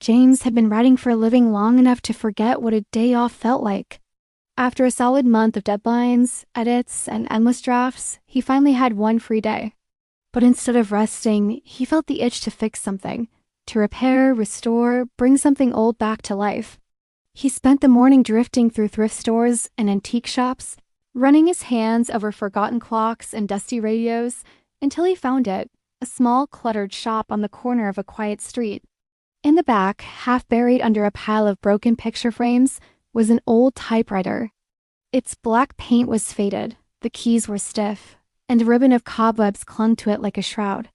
James had been writing for a living long enough to forget what a day off felt like. After a solid month of deadlines, edits, and endless drafts, he finally had one free day. But instead of resting, he felt the itch to fix something, to repair, restore, bring something old back to life. He spent the morning drifting through thrift stores and antique shops, running his hands over forgotten clocks and dusty radios, until he found it, a small, cluttered shop on the corner of a quiet street. In the back, half buried under a pile of broken picture frames, was an old typewriter. Its black paint was faded, the keys were stiff, and a ribbon of cobwebs clung to it like a shroud.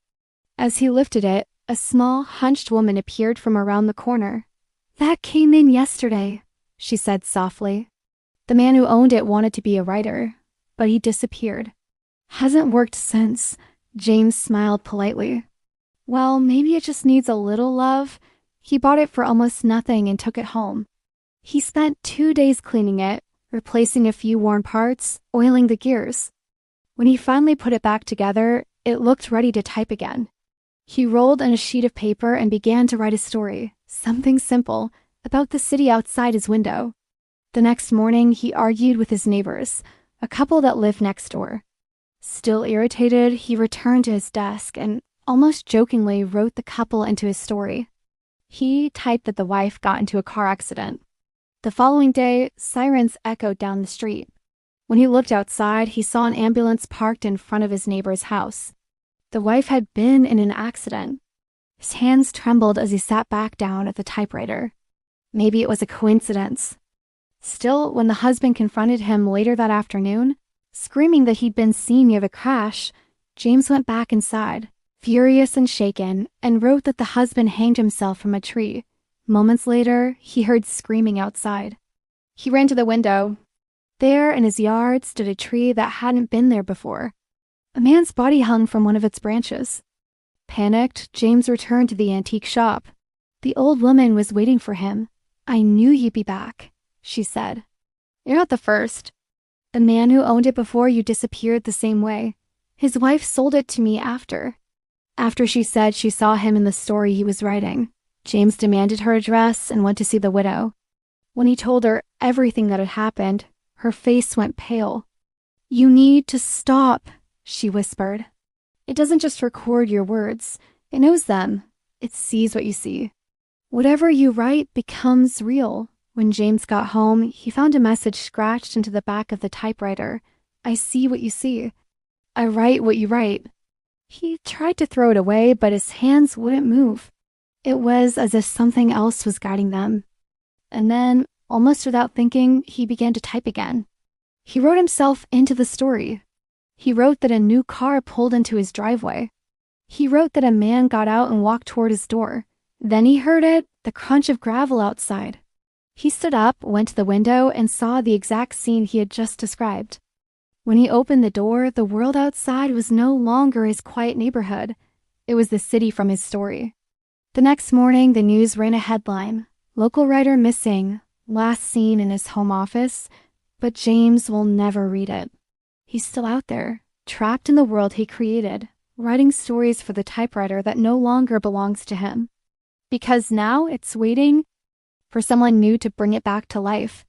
As he lifted it, a small, hunched woman appeared from around the corner. "That came in yesterday," she said softly. The man who owned it wanted to be a writer, but he disappeared. "Hasn't worked since," James smiled politely. "Well, maybe it just needs a little love." He bought it for almost nothing and took it home. He spent 2 days cleaning it, replacing a few worn parts, oiling the gears. When he finally put it back together, it looked ready to type again. He rolled on a sheet of paper and began to write a story, something simple, about the city outside his window. The next morning, he argued with his neighbors, a couple that lived next door. Still irritated, he returned to his desk and, almost jokingly, wrote the couple into his story. He typed that the wife got into a car accident. The following day, sirens echoed down the street. When he looked outside, he saw an ambulance parked in front of his neighbor's house. The wife had been in an accident. His hands trembled as he sat back down at the typewriter. Maybe it was a coincidence. Still, when the husband confronted him later that afternoon, screaming that he'd been seen near the crash, James went back inside, furious and shaken, and wrote that the husband hanged himself from a tree. Moments later, he heard screaming outside. He ran to the window. There, in his yard, stood a tree that hadn't been there before. A man's body hung from one of its branches. Panicked, James returned to the antique shop. The old woman was waiting for him. "I knew you'd be back," she said. "You're not the first. The man who owned it before you disappeared the same way. His wife sold it to me after." After she said she saw him in the story he was writing, James demanded her address and went to see the widow. When he told her everything that had happened, her face went pale. "You need to stop," she whispered. "It doesn't just record your words. It knows them. It sees what you see. Whatever you write becomes real." When James got home, he found a message scratched into the back of the typewriter. "I see what you see. I write what you write." He tried to throw it away, but his hands wouldn't move. It was as if something else was guiding them. And then, almost without thinking, he began to type again. He wrote himself into the story. He wrote that a new car pulled into his driveway. He wrote that a man got out and walked toward his door. Then he heard it, the crunch of gravel outside. He stood up, went to the window, and saw the exact scene he had just described. When he opened the door, the world outside was no longer his quiet neighborhood. It was the city from his story. The next morning, the news ran a headline: "Local writer missing, last seen in his home office," but James will never read it. He's still out there, trapped in the world he created, writing stories for the typewriter that no longer belongs to him. Because now it's waiting for someone new to bring it back to life.